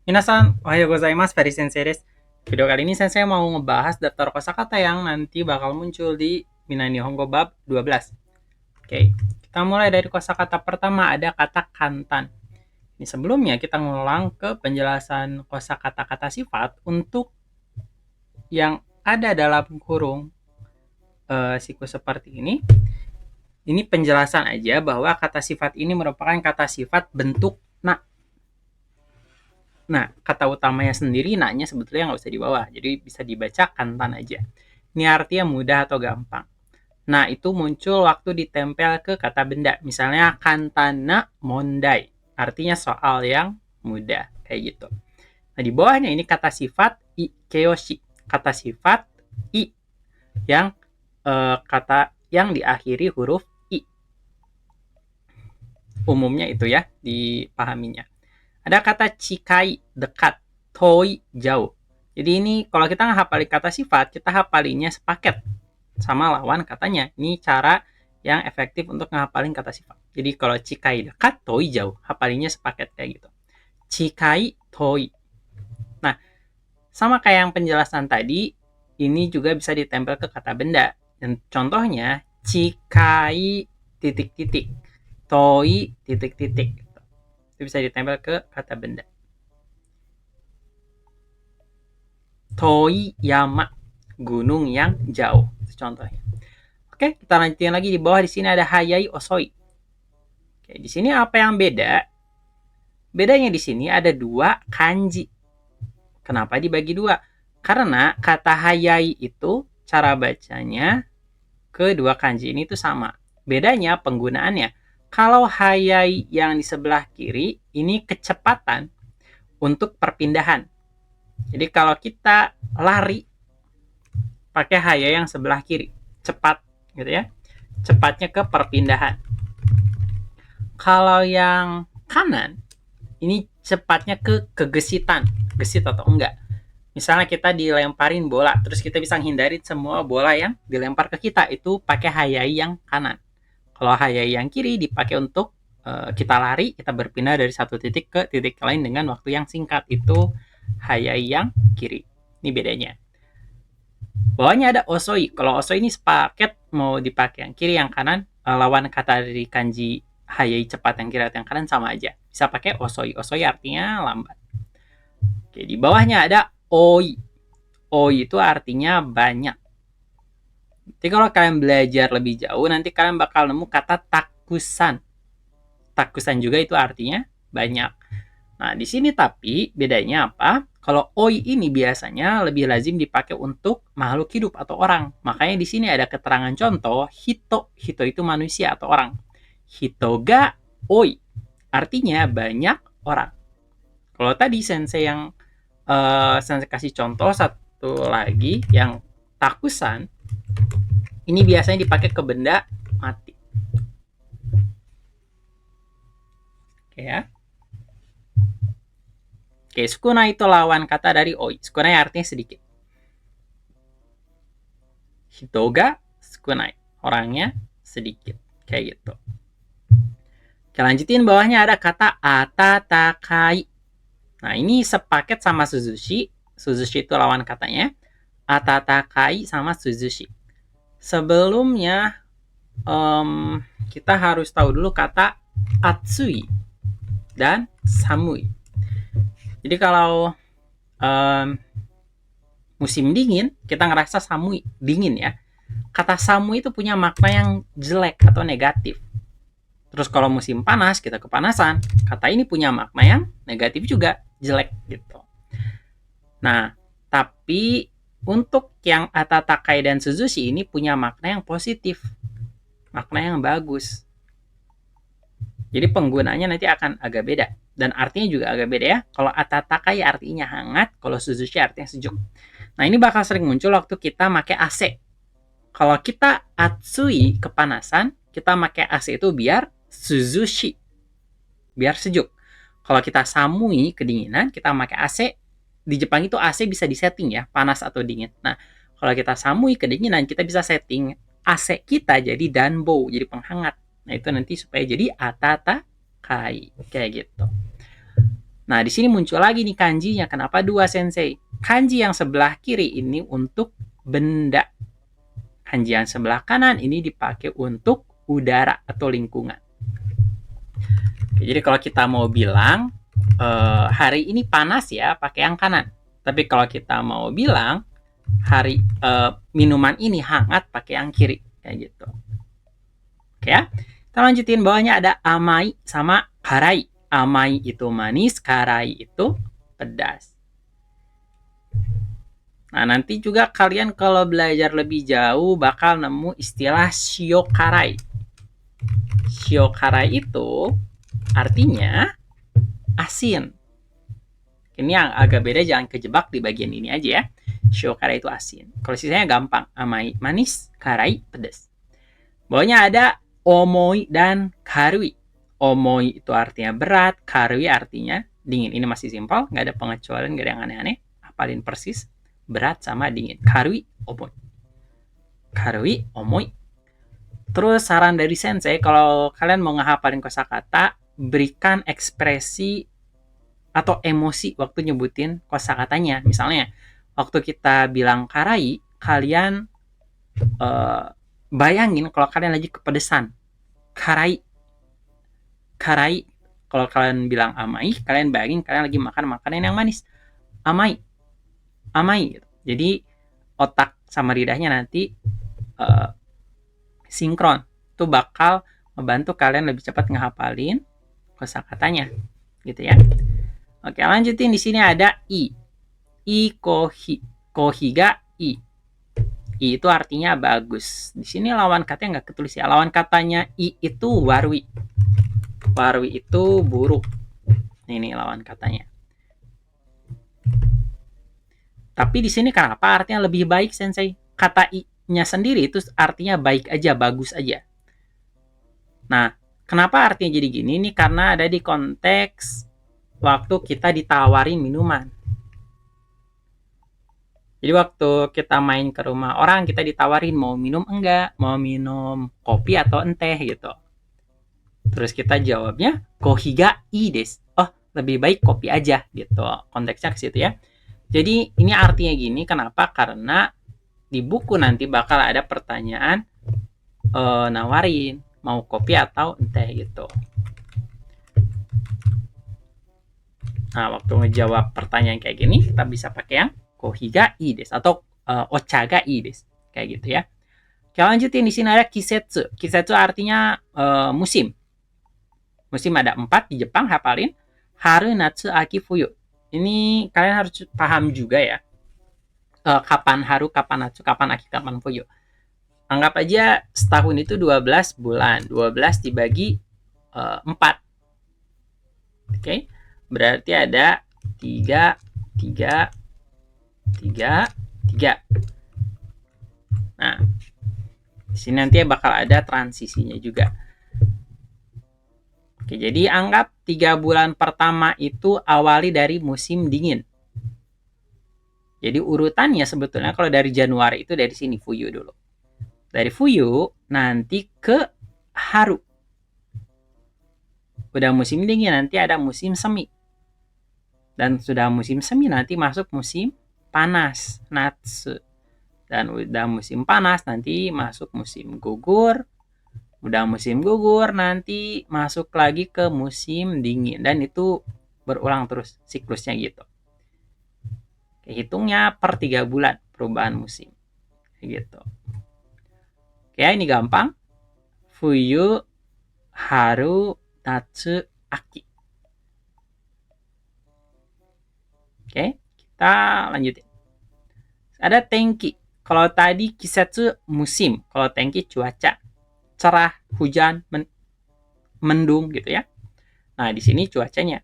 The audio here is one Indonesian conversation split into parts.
Minasan, ohayo gozaimasu, Ferry Sensei desu. Video kali ini Sensei mau ngebahas daftar kosakata yang nanti bakal muncul di Minna Nihongo bab 12. Oke, kita mulai dari kosakata pertama, ada kata kantan. Ini sebelumnya kita ngulang ke penjelasan kosakata-kata sifat untuk yang ada dalam kurung siku seperti ini. Ini penjelasan aja bahwa kata sifat ini merupakan kata sifat bentuk na. Nah, kata utamanya sendiri naknya sebetulnya nggak usah di bawah, jadi bisa dibaca kantan aja. Ini artinya mudah atau gampang. Nah, itu muncul waktu ditempel ke kata benda. Misalnya kantana mondai, artinya soal yang mudah, kayak gitu. Nah, di bawahnya ini kata sifat i keyoshi, kata sifat i yang kata yang diakhiri huruf i. Umumnya itu ya, dipahaminya. Ada kata cikai, dekat, toi, jauh. Jadi ini kalau kita ngehafalin kata sifat, kita hafalinya sepaket sama lawan katanya. Ini cara yang efektif untuk ngehafalin kata sifat. Jadi kalau cikai dekat, toi jauh, hafalinnya sepaket kayak gitu. Cikai, toi. Nah, sama kayak yang penjelasan tadi, ini juga bisa ditempel ke kata benda. Dan contohnya, cikai titik-titik, toi titik-titik. Itu bisa ditempel ke kata benda. Toi Yama, gunung yang jauh. Itu contohnya. Oke, kita lanjutin lagi di bawah. Di sini ada Hayai Osoi. Oke, di sini apa yang beda? Bedanya di sini ada dua kanji. Kenapa dibagi dua? Karena kata Hayai itu cara bacanya kedua kanji ini tuh sama. Bedanya penggunaannya. Kalau Hayai yang di sebelah kiri ini kecepatan untuk perpindahan. Jadi kalau kita lari pakai haya yang sebelah kiri, cepat gitu ya, cepatnya ke perpindahan. Kalau yang kanan ini cepatnya ke kegesitan, gesit atau enggak. Misalnya kita dilemparin bola, terus kita bisa hindarin semua bola yang dilempar ke kita, itu pakai hayai yang kanan. Kalau hayai yang kiri dipakai untuk kita lari, kita berpindah dari satu titik ke titik lain dengan waktu yang singkat, itu hayai yang kiri. Ini bedanya. Bawahnya ada osoi. Kalau osoi ini sepaket mau dipakai yang kiri yang kanan, lawan kata dari kanji hayai cepat yang kiri atau yang kanan sama aja. Bisa pakai osoi. Osoi artinya lambat. Oke, di bawahnya ada oi. Oi itu artinya banyak. Jadi kalau kalian belajar lebih jauh, nanti kalian bakal nemu kata takusan. Takusan juga itu artinya banyak. Nah, di sini tapi bedanya apa? Kalau oi ini biasanya lebih lazim dipakai untuk makhluk hidup atau orang. Makanya di sini ada keterangan contoh hito. Hito itu manusia atau orang. Hito ga oi. Artinya banyak orang. Kalau tadi sensei yang sensei kasih contoh satu lagi yang takusan, ini biasanya dipakai ke benda mati. Oke ya. Oke, sukuna itu lawan kata dari oi. Sukuna artinya sedikit. Hitoga sukunai. Orangnya sedikit. Kayak gitu. Oke, lanjutin bawahnya ada kata atatakai. Nah, ini sepaket sama suzushi. Suzushi itu lawan katanya. Atatakai sama suzushi. Sebelumnya, kita harus tahu dulu kata atsui dan samui. Jadi kalau musim dingin, kita ngerasa samui, dingin ya. Kata samui itu punya makna yang jelek atau negatif. Terus kalau musim panas, kita kepanasan. Kata ini punya makna yang negatif juga, jelek gitu. Nah, tapi untuk yang atatakai dan suzushi ini punya makna yang positif. Makna yang bagus. Jadi penggunaannya nanti akan agak beda. Dan artinya juga agak beda ya. Kalau atatakai artinya hangat, kalau suzushi artinya sejuk. Nah, ini bakal sering muncul waktu kita pakai AC. Kalau kita atsui, kepanasan, kita pakai AC itu biar suzushi, biar sejuk. Kalau kita samui, kedinginan, kita pakai AC. Di Jepang itu AC bisa disetting ya, panas atau dingin. Nah, kalau kita samui kedinginan, kita bisa setting AC kita jadi danbo, jadi penghangat. Nah, itu nanti supaya jadi atata kai, kayak gitu. Nah, di sini muncul lagi nih kanjinya. Kenapa dua, Sensei? Kanji yang sebelah kiri ini untuk benda. Kanji yang sebelah kanan ini dipakai untuk udara atau lingkungan. Oke, jadi kalau kita mau bilang hari ini panas ya, pakai yang kanan. Tapi kalau kita mau bilang minuman ini hangat, pakai yang kiri, kayak gitu. Oke ya. Kita lanjutin, bawahnya ada amai sama karai. Amai itu manis, karai itu pedas. Nah, nanti juga kalian kalau belajar lebih jauh bakal nemu istilah shiokarai. Shiokarai itu artinya asin. Ini yang agak beda, jangan kejebak di bagian ini aja ya. Shiokarai itu asin. Kalau sisanya gampang. Amai manis, karai pedas. Bawahnya ada omoi dan karui. Omoi itu artinya berat, karui artinya dingin. Ini masih simpel, nggak ada pengecualian, nggak ada yang aneh-aneh. Hafalin persis, berat sama dingin. Karui, omoi. Karui, omoi. Terus saran dari Sensei, kalau kalian mau ngehafalin kosakata, berikan ekspresi atau emosi waktu nyebutin kosakatanya. Misalnya, waktu kita bilang karai, kalian bayangin kalau kalian lagi kepedesan. Karai. Karai. Kalau kalian bilang amai, kalian bayangin kalian lagi makan makanan yang manis. Amai. Amai. Jadi, otak sama lidahnya nanti sinkron. Itu bakal membantu kalian lebih cepat ngehafalin kosakatanya. Gitu ya. Oke, lanjutin. Di sini ada i. I kohi. Kohi ga i. I itu artinya bagus. Di sini lawan katanya nggak ketulis ya. Lawan katanya i itu warwi. Warwi itu buruk. Ini lawan katanya. Tapi di sini kenapa artinya lebih baik, Sensei? Kata i-nya sendiri itu artinya baik aja, bagus aja. Nah, kenapa artinya jadi gini? Ini karena ada di konteks waktu kita ditawarin minuman. Jadi waktu kita main ke rumah orang, kita ditawarin mau minum enggak, mau minum kopi atau teh gitu. Terus kita jawabnya kohi ga ii desu. Oh, lebih baik kopi aja gitu. Konteksnya ke situ ya. Jadi ini artinya gini, kenapa? Karena di buku nanti bakal ada pertanyaan nawarin mau kopi atau teh gitu. Nah, waktu ngejawab pertanyaan kayak gini, kita bisa pakai yang kohi ga ii desu atau ocha ga ii desu. Kayak gitu ya. Kita lanjutin, di sini ada kisetsu. Kisetsu artinya musim. Musim ada 4 di Jepang, hafalin. Haru, natsu, aki, fuyu. Ini kalian harus paham juga ya. Kapan haru, kapan natsu, kapan aki, kapan fuyu. Anggap aja setahun itu 12 bulan. 12 dibagi 4. Oke. Berarti ada 3, 3, 3, 3. Nah, di sini nanti bakal ada transisinya juga. Oke, jadi anggap 3 bulan pertama itu awali dari musim dingin. Jadi urutannya sebetulnya kalau dari Januari itu dari sini fuyu dulu. Dari fuyu nanti ke haru. Udah musim dingin nanti ada musim semi. Dan sudah musim semi nanti masuk musim panas, natsu. Dan udah musim panas nanti masuk musim gugur. Udah musim gugur nanti masuk lagi ke musim dingin. Dan itu berulang terus siklusnya gitu. Hitungnya per 3 bulan perubahan musim. Gitu. Oke, ini gampang. Fuyu, haru, natsu, aki. Oke, kita lanjutin. Ada tenki. Kalau tadi kisetsu musim, kalau tenki cuaca. Cerah, hujan, mendung gitu ya. Nah, di sini cuacanya.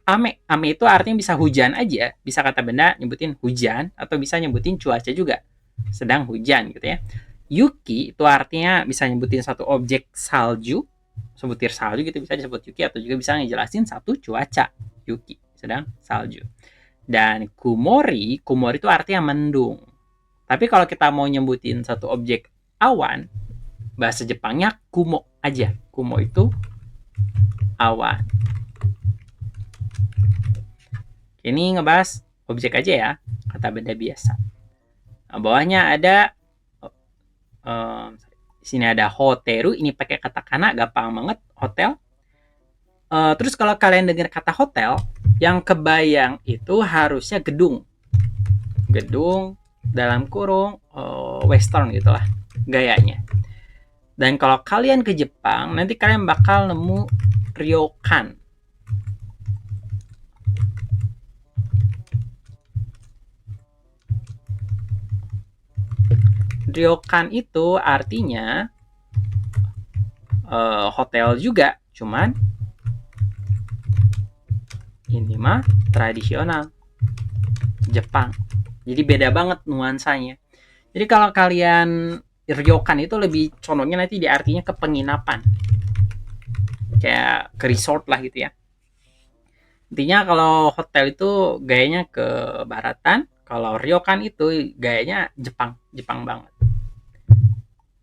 Ame. Ame itu artinya bisa hujan aja. Bisa kata benda nyebutin hujan atau bisa nyebutin cuaca juga. Sedang hujan gitu ya. Yuki itu artinya bisa nyebutin satu objek salju. Sebutir salju gitu bisa disebut yuki atau juga bisa ngejelasin satu cuaca. Yuki, sedang salju. Dan kumori, kumori itu artinya mendung. Tapi kalau kita mau nyebutin satu objek awan, bahasa Jepangnya kumo aja. Kumo itu awan. Ini ngebahas objek aja ya, kata benda biasa. Nah, bawahnya ada di sini ada hoteru, ini pakai kata kana, gampang banget, hotel. Terus kalau kalian dengar kata hotel, yang kebayang itu harusnya gedung. Gedung dalam kurung western gitulah gayanya. Dan kalau kalian ke Jepang, nanti kalian bakal nemu ryokan. Ryokan itu artinya hotel juga, cuman ini mah tradisional Jepang. Jadi beda banget nuansanya. Jadi kalau kalian ryokan itu lebih condongnya nanti di artinya ke penginapan. Kayak ke resort lah gitu ya. Intinya kalau hotel itu gayanya ke baratan, kalau ryokan itu gayanya Jepang, Jepang banget.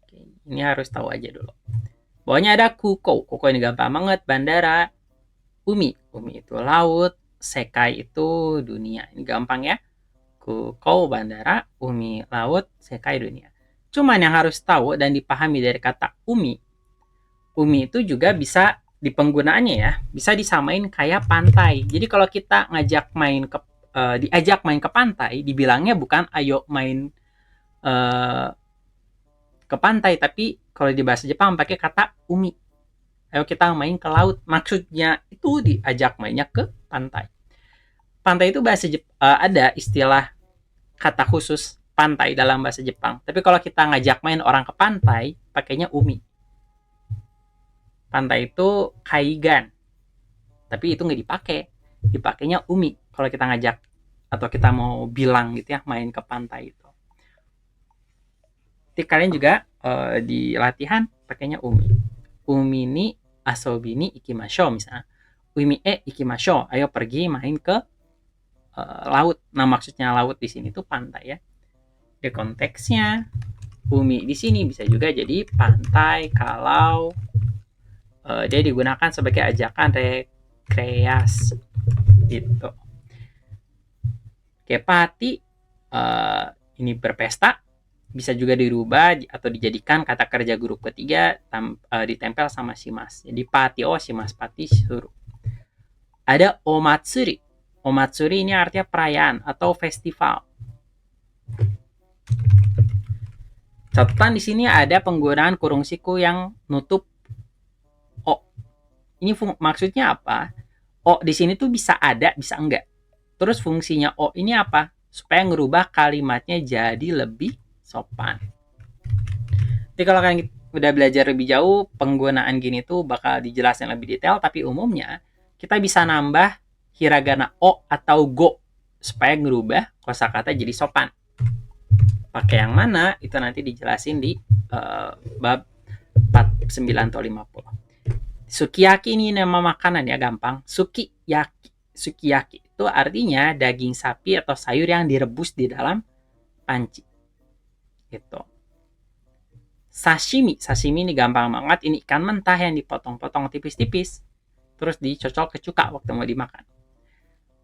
Oke, ini harus tahu aja dulu. Bawahnya ada kuko. Kuko ini gampang banget, bandara. Umi, umi itu laut, sekai itu dunia. Ini gampang ya. Kuko bandara, umi laut, sekai dunia. Cuman yang harus tahu dan dipahami dari kata umi, umi itu juga bisa di penggunaannya ya, bisa disamain kayak pantai. Jadi kalau kita diajak main ke pantai, dibilangnya bukan ayo main ke pantai, tapi kalau di bahasa Jepang pakai kata umi. Ayo kita main ke laut. Maksudnya itu diajak mainnya ke pantai. Pantai itu ada istilah kata khusus pantai dalam bahasa Jepang. Tapi kalau kita ngajak main orang ke pantai, pakainya umi. Pantai itu kaigan. Tapi itu nggak dipakai. Dipakainya umi kalau kita ngajak atau kita mau bilang gitu ya, main ke pantai itu. Jadi kalian juga di latihan pakainya umi. Umi ni asobi ni ikimashou misalnya. Umi ikimashou, ayo pergi main ke laut. Nah, maksudnya laut di sini tuh pantai ya. Di konteksnya umi di sini bisa juga jadi pantai kalau dia digunakan sebagai ajakan rekreasi gitu. Kepati ini berpesta, bisa juga dirubah atau dijadikan kata kerja grup ketiga ditempel sama shimas. Jadi pati o shimas pati suru. Ada omatsuri. Omatsuri ini artinya perayaan atau festival. Catatan di sini ada penggunaan kurung siku yang nutup o. Ini maksudnya apa? O di sini tuh bisa ada, bisa enggak. Terus fungsinya o ini apa? Supaya ngerubah kalimatnya jadi lebih sopan. Jadi kalau kalian udah belajar lebih jauh, penggunaan gini tuh bakal dijelasin lebih detail, tapi umumnya kita bisa nambah hiragana o atau go supaya ngerubah kosakata jadi sopan. Pakai yang mana itu nanti dijelasin di bab 49 atau 50. Sukiyaki ini nama makanan ya, gampang. Sukiyaki. Sukiyaki itu artinya daging sapi atau sayur yang direbus di dalam panci. Gitu. Sashimi. Sashimi ini gampang banget. Ini ikan mentah yang dipotong-potong tipis-tipis. Terus dicocol ke cuka waktu mau dimakan.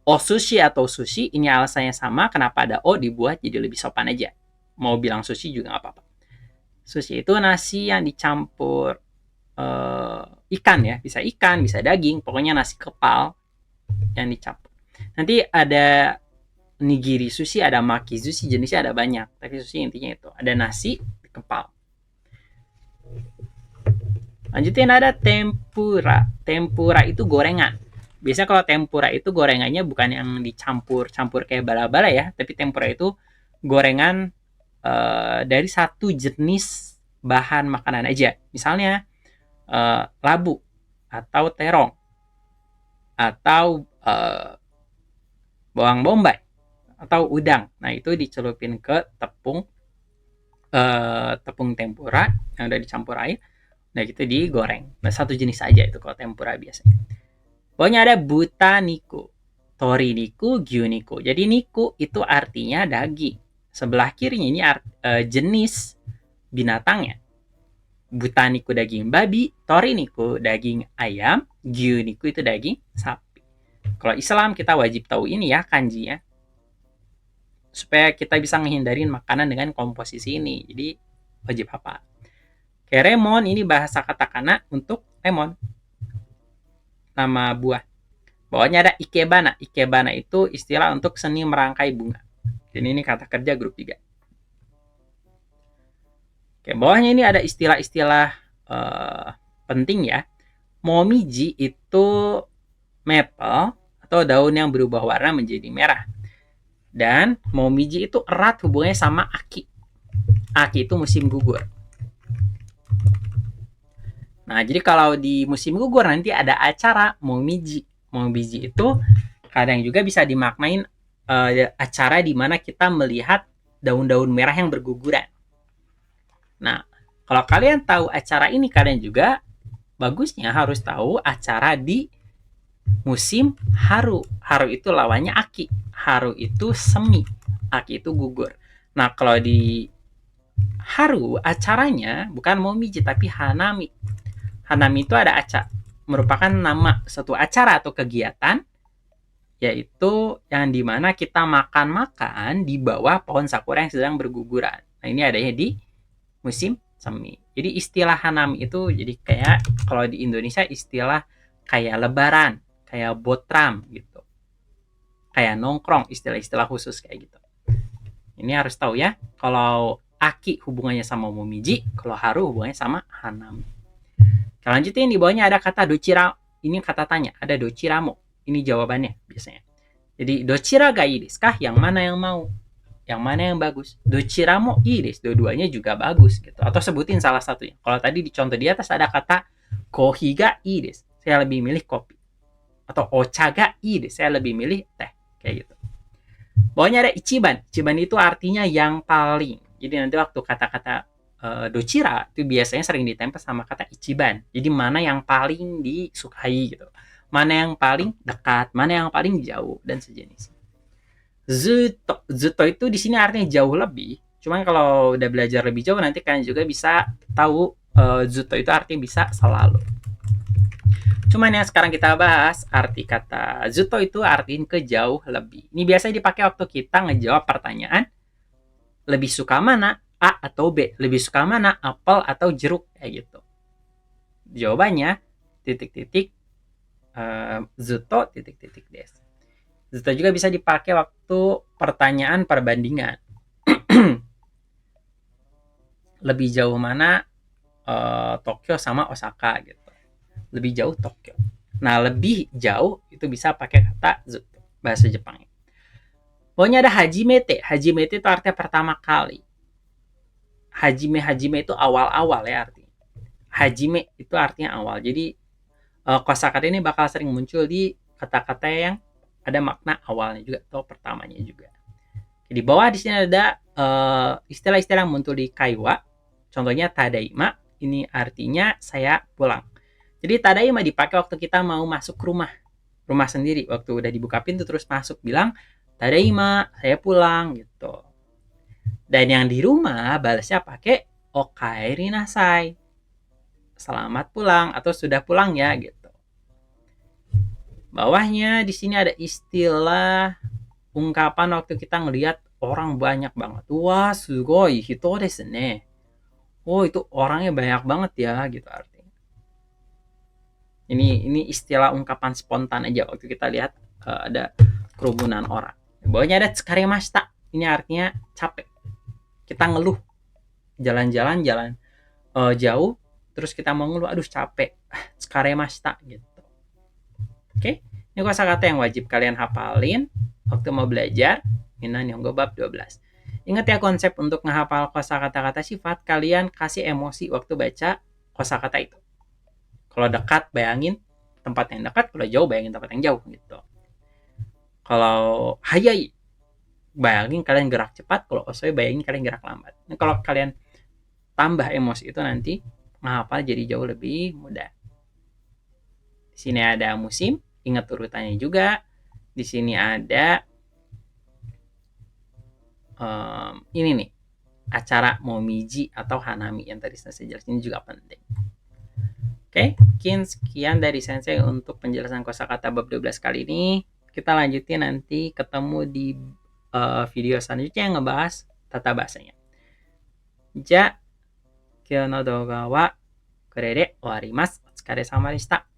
Osushi atau sushi, ini alasannya sama. Kenapa ada o dibuat jadi lebih sopan aja. Mau bilang sushi juga nggak apa-apa. Sushi itu nasi yang dicampur ikan ya. Bisa ikan, bisa daging. Pokoknya nasi kepal yang dicampur. Nanti ada nigiri sushi, ada maki sushi, jenisnya ada banyak. Tapi sushi intinya itu. Ada nasi kepal. Lanjutin ada tempura. Tempura itu gorengan. Biasanya kalau tempura itu gorengannya bukan yang dicampur-campur kayak bala-bala ya. Tapi tempura itu gorengan dari satu jenis bahan makanan aja. Misalnya labu atau terong atau bawang bombay atau udang. Nah, itu dicelupin ke tepung tempura yang udah dicampur air. Nah, gitu digoreng. Nah, satu jenis aja itu kalau tempura biasanya. Pokoknya ada butaniku, toriniku, gyuniku. Jadi niku itu artinya daging. Sebelah kirinya ini jenis binatangnya. Butaniku daging babi, toriniku daging ayam, gyuniku itu daging sapi. Kalau Islam kita wajib tahu ini ya kanji ya, supaya kita bisa ngehindarin makanan dengan komposisi ini. Jadi wajib hafal. Kayak remon, ini bahasa katakana untuk lemon, nama buah. Bawahnya ada ikebana. Ikebana itu istilah untuk seni merangkai bunga. Ini kata kerja grup 3. Oke, bawahnya ini ada istilah-istilah penting ya. Momiji itu maple atau daun yang berubah warna menjadi merah. Dan momiji itu erat hubungannya sama aki. Aki itu musim gugur. Nah, jadi kalau di musim gugur nanti ada acara momiji. Momiji itu kadang juga bisa dimaknain acara di mana kita melihat daun-daun merah yang berguguran. Nah, kalau kalian tahu acara ini, kalian juga bagusnya harus tahu acara di musim haru. Haru itu lawannya aki. Haru itu semi. Aki itu gugur. Nah, kalau di haru acaranya bukan momiji tapi hanami. Hanami itu ada acara, merupakan nama suatu acara atau kegiatan, yaitu yang dimana kita makan-makan di bawah pohon sakura yang sedang berguguran. Nah, ini adanya di musim semi. Jadi istilah hanami itu jadi kayak kalau di Indonesia istilah kayak lebaran, kayak botram gitu. Kayak nongkrong, istilah-istilah khusus kayak gitu. Ini harus tahu ya. Kalau aki hubungannya sama momiji, kalau haru hubungannya sama hanami. Selanjutnya di bawahnya ada kata dochira. Ini kata tanya, ada dochiramo. Ini jawabannya biasanya. Jadi dochira ga ii desu kah? Yang mana yang mau? Yang mana yang bagus? Dochiramo ii desu. Dua-duanya juga bagus gitu. Atau sebutin salah satunya. Kalau tadi di contoh di atas ada kata kohi ga ii desu. Saya lebih milih kopi. Atau ocha ga ii desu. Saya lebih milih teh. Kayak gitu. Bawahnya ada ichiban. Ichiban itu artinya yang paling. Jadi nanti waktu kata-kata dochira itu biasanya sering ditempel sama kata ichiban. Jadi mana yang paling disukai gitu. Mana yang paling dekat, mana yang paling jauh dan sejenis. Zuto, zuto itu di sini artinya jauh lebih. Cuman kalau udah belajar lebih jauh nanti kalian juga bisa tahu zuto itu artinya bisa selalu. Cuman yang sekarang kita bahas arti kata zuto itu artiin ke jauh lebih. Ini biasanya dipakai waktu kita ngejawab pertanyaan lebih suka mana, A atau B, lebih suka mana, apel atau jeruk, kayak gitu. Jawabannya titik-titik zuto titik-titik des. Zuto juga bisa dipakai waktu pertanyaan perbandingan. Lebih jauh mana Tokyo sama Osaka gitu. Lebih jauh Tokyo. Nah, lebih jauh itu bisa pakai kata zuto, bahasa Jepang. Pokoknya ada hajimete. Hajimete itu artinya pertama kali. Hajime itu awal-awal ya artinya. Hajime itu artinya awal. Jadi kosakata ini bakal sering muncul di kata-kata yang ada makna awalnya juga atau pertamanya juga. Di bawah di sini ada istilah-istilah yang muncul di kaiwa. Contohnya tadaima. Ini artinya saya pulang. Jadi tadaima dipakai waktu kita mau masuk rumah sendiri. Waktu udah dibuka pintu terus masuk bilang tadaima, saya pulang gitu. Dan yang di rumah balasnya pakai okaeri nasai. Selamat pulang atau sudah pulang ya gitu. Bawahnya di sini ada istilah ungkapan waktu kita ngelihat orang banyak banget. Wah, sugoi hito desu ne. Oh, itu orangnya banyak banget ya gitu artinya. Ini istilah ungkapan spontan aja waktu kita lihat ada kerumunan orang. Bawahnya ada tsukaremashita. Ini artinya capek. Kita ngeluh. Jalan-jalan jauh terus kita mau ngeluh, aduh capek. Tsukaremashita gitu. Oke. Ini kosakata yang wajib kalian hafalin waktu mau belajar Minna Nihongo bab 12. Ingat ya konsep untuk ngehafal kosakata-kata sifat, kalian kasih emosi waktu baca kosakata itu. Kalau dekat bayangin tempat yang dekat, kalau jauh bayangin tempat yang jauh gitu. Kalau hayai bayangin kalian gerak cepat, kalau osoi bayangin kalian gerak lambat. Nah, kalau kalian tambah emosi itu nanti menghafal jadi jauh lebih mudah. Di sini ada musim, ingat urutannya juga. Di sini ada ini nih, acara momiji atau hanami yang tadi saya jelasin juga penting. Oke, mungkin sekian dari Sensei untuk penjelasan kosakata bab 12 kali ini. Kita lanjutin nanti ketemu di video selanjutnya yang ngebahas tata bahasanya. Ja, 今日の動画はこれで終わります。お疲れ様でした。